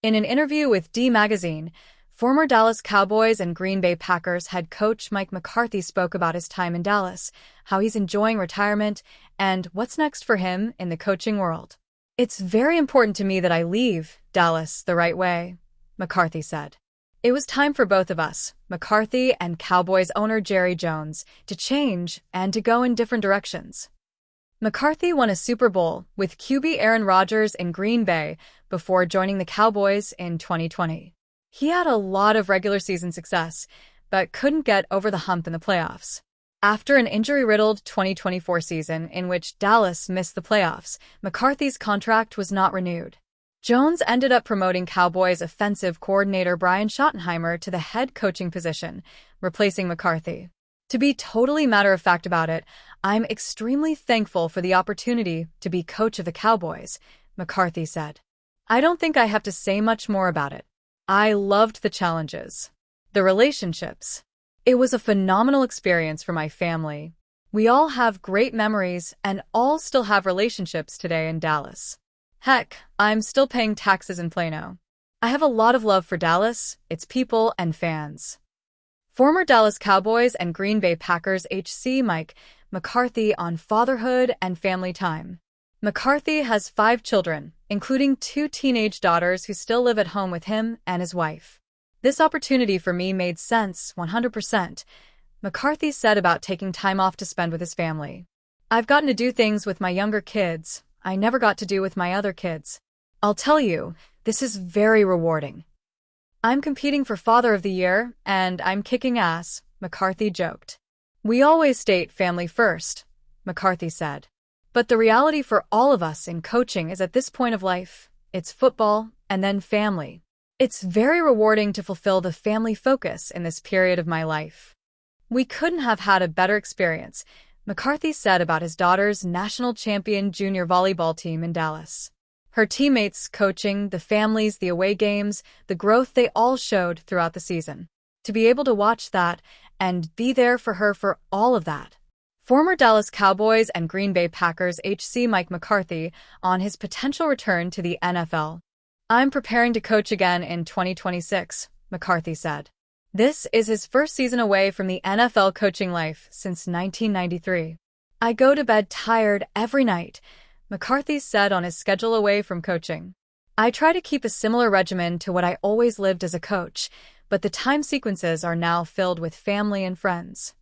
In an interview with D Magazine, former Dallas Cowboys and Green Bay Packers head coach Mike McCarthy spoke about his time in Dallas, how he's enjoying retirement, and what's next for him in the coaching world. "It's very important to me that I leave Dallas the right way," McCarthy said. "It was time for both of us, McCarthy and Cowboys owner Jerry Jones, to change and to go in different directions." McCarthy won a Super Bowl with QB Aaron Rodgers in Green Bay before joining the Cowboys in 2020. He had a lot of regular season success, but couldn't get over the hump in the playoffs. After an injury-riddled 2024 season in which Dallas missed the playoffs, McCarthy's contract was not renewed. Jones ended up promoting Cowboys offensive coordinator Brian Schottenheimer to the head coaching position, replacing McCarthy. "To be totally matter-of-fact about it, I'm extremely thankful for the opportunity to be coach of the Cowboys," McCarthy said. "I don't think I have to say much more about it. I loved the challenges, the relationships. It was a phenomenal experience for my family. We all have great memories and all still have relationships today in Dallas. Heck, I'm still paying taxes in Plano. I have a lot of love for Dallas, its people, and fans." Former Dallas Cowboys and Green Bay Packers HC Mike McCarthy on fatherhood and family time. McCarthy has 5 children, including 2 teenage daughters who still live at home with him and his wife. "This opportunity for me made sense 100%, McCarthy said about taking time off to spend with his family. "I've gotten to do things with my younger kids I never got to do with my other kids. I'll tell you, this is very rewarding. I'm competing for Father of the Year, and I'm kicking ass," McCarthy joked. "We always state family first," McCarthy said. "But the reality for all of us in coaching is at this point of life, it's football and then family. It's very rewarding to fulfill the family focus in this period of my life. We couldn't have had a better experience," McCarthy said about his daughter's national champion junior volleyball team in Dallas. Her teammates, coaching, the families, the away games, the growth they all showed throughout the season. To be able to watch that and be there for her for all of that. Former Dallas Cowboys and Green Bay Packers HC Mike McCarthy on his potential return to the NFL. "I'm preparing to coach again in 2026, McCarthy said. "This is his first season away from the NFL coaching life since 1993. "I go to bed tired every night," McCarthy said on his schedule away from coaching. "I try to keep a similar regimen to what I always lived as a coach, but the time sequences are now filled with family and friends."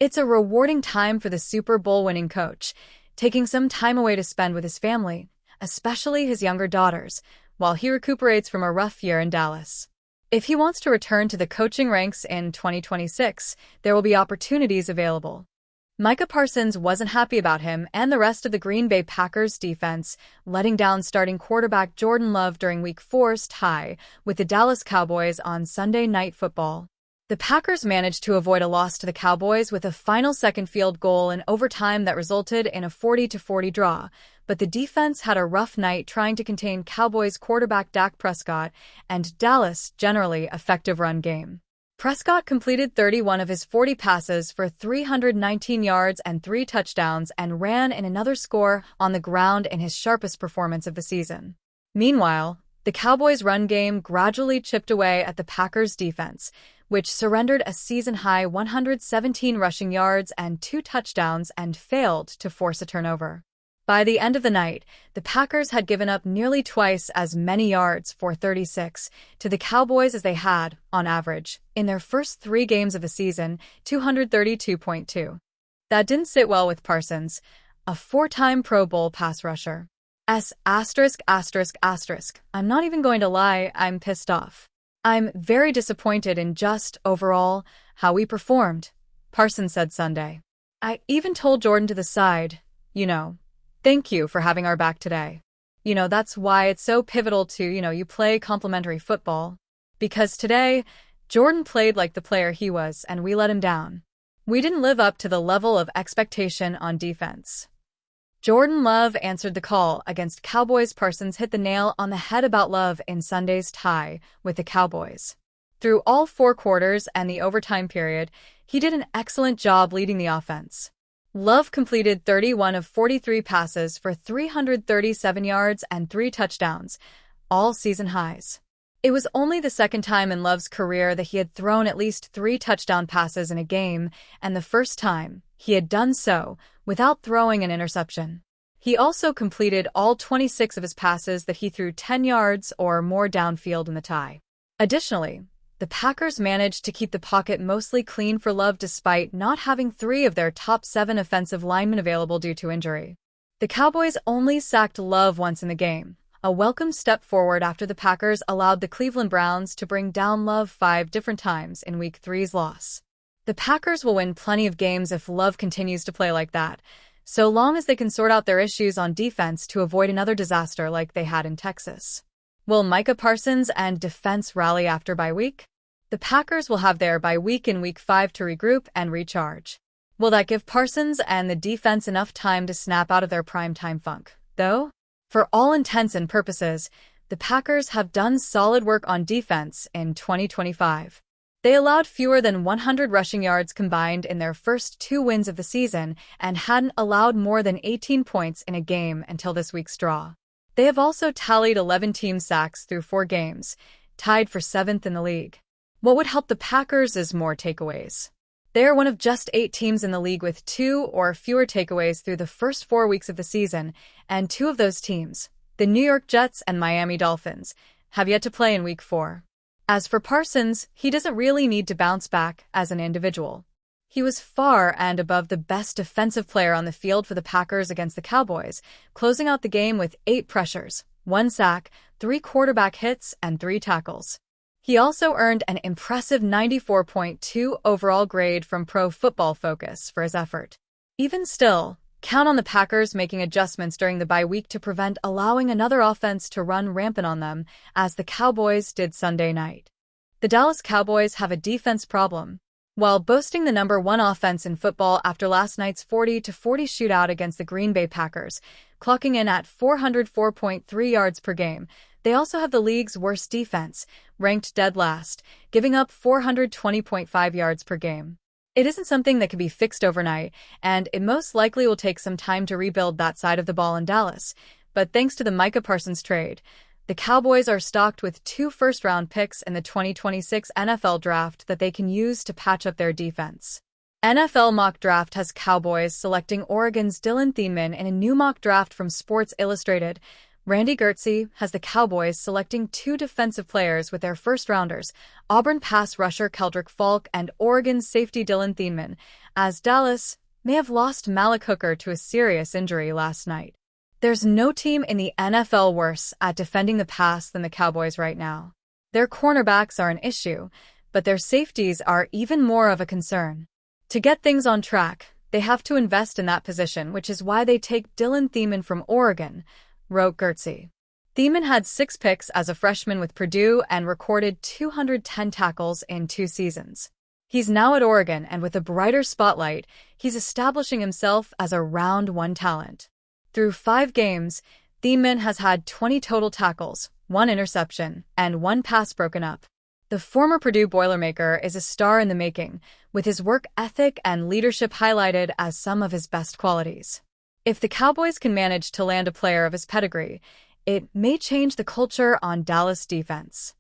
It's a rewarding time for the Super Bowl-winning coach, taking some time away to spend with his family, especially his younger daughters, while he recuperates from a rough year in Dallas. If he wants to return to the coaching ranks in 2026, there will be opportunities available. Micah Parsons wasn't happy about him and the rest of the Green Bay Packers defense, letting down starting quarterback Jordan Love during Week 4's tie with the Dallas Cowboys on Sunday Night Football. The Packers managed to avoid a loss to the Cowboys with a final second field goal in overtime that resulted in a 40-40 draw, but the defense had a rough night trying to contain Cowboys quarterback Dak Prescott and Dallas' generally effective run game. Prescott completed 31 of his 40 passes for 319 yards and 3 touchdowns and ran in another score on the ground in his sharpest performance of the season. Meanwhile, the Cowboys' run game gradually chipped away at the Packers' defense, which surrendered a season-high 117 rushing yards and 2 touchdowns and failed to force a turnover. By the end of the night, the Packers had given up nearly twice as many yards, 436, to the Cowboys as they had, on average, in their first 3 games of the season, 232.2. That didn't sit well with Parsons, a 4-time Pro Bowl pass rusher. I'm not even going to lie, I'm pissed off. I'm very disappointed in just, overall, how we performed, Parsons said Sunday. "I even told Jordan to the side, thank you for having our back today. That's why it's so pivotal to, you play complementary football. Because today, Jordan played like the player he was, and we let him down. We didn't live up to the level of expectation on defense." Jordan Love answered the call against Cowboys. Parsons hit the nail on the head about Love in Sunday's tie with the Cowboys. Through all 4 quarters and the overtime period, he did an excellent job leading the offense. Love completed 31 of 43 passes for 337 yards and 3 touchdowns, all season highs. It was only the second time in Love's career that he had thrown at least 3 touchdown passes in a game, and the first time he had done so without throwing an interception. He also completed all 26 of his passes that he threw 10 yards or more downfield in the tie. Additionally, the Packers managed to keep the pocket mostly clean for Love despite not having 3 of their top 7 offensive linemen available due to injury. The Cowboys only sacked Love once in the game, a welcome step forward after the Packers allowed the Cleveland Browns to bring down Love 5 different times in Week 3's loss. The Packers will win plenty of games if Love continues to play like that, so long as they can sort out their issues on defense to avoid another disaster like they had in Texas. Will Micah Parsons and defense rally after bye week? The Packers will have their bye week in Week 5 to regroup and recharge. Will that give Parsons and the defense enough time to snap out of their primetime funk, though? For all intents and purposes, the Packers have done solid work on defense in 2025. They allowed fewer than 100 rushing yards combined in their first 2 wins of the season and hadn't allowed more than 18 points in a game until this week's draw. They have also tallied 11 team sacks through 4 games, tied for 7th in the league. What would help the Packers is more takeaways. They are one of just 8 teams in the league with 2 or fewer takeaways through the first 4 weeks of the season, and 2 of those teams, the New York Jets and Miami Dolphins, have yet to play in Week 4. As for Parsons, he doesn't really need to bounce back as an individual. He was far and above the best defensive player on the field for the Packers against the Cowboys, closing out the game with 8 pressures, 1 sack, 3 quarterback hits, and 3 tackles. He also earned an impressive 94.2 overall grade from Pro Football Focus for his effort. Even still, count on the Packers making adjustments during the bye week to prevent allowing another offense to run rampant on them, as the Cowboys did Sunday night. The Dallas Cowboys have a defense problem. While boasting the number 1 offense in football after last night's 40-40 shootout against the Green Bay Packers, clocking in at 404.3 yards per game, they also have the league's worst defense, ranked dead last, giving up 420.5 yards per game. It isn't something that can be fixed overnight, and it most likely will take some time to rebuild that side of the ball in Dallas. But thanks to the Micah Parsons trade, the Cowboys are stocked with 2 first-round picks in the 2026 NFL Draft that they can use to patch up their defense. NFL Mock Draft has Cowboys selecting Oregon's Dillon Thieneman in a new mock draft from Sports Illustrated. Randy Gertze has the Cowboys selecting 2 defensive players with their first-rounders, Auburn pass rusher Keldrick Falk and Oregon safety Dillon Thieneman, as Dallas may have lost Malik Hooker to a serious injury last night. There's no team in the NFL worse at defending the pass than the Cowboys right now. Their cornerbacks are an issue, but their safeties are even more of a concern. To get things on track, they have to invest in that position, which is why they take Dillon Thieneman from Oregon, wrote Gertze. Thieneman had 6 picks as a freshman with Purdue and recorded 210 tackles in 2 seasons. He's now at Oregon, and with a brighter spotlight, he's establishing himself as a round 1 talent. Through 5 games, Thieneman has had 20 total tackles, 1 interception, and 1 pass broken up. The former Purdue Boilermaker is a star in the making, with his work ethic and leadership highlighted as some of his best qualities. If the Cowboys can manage to land a player of his pedigree, it may change the culture on Dallas defense.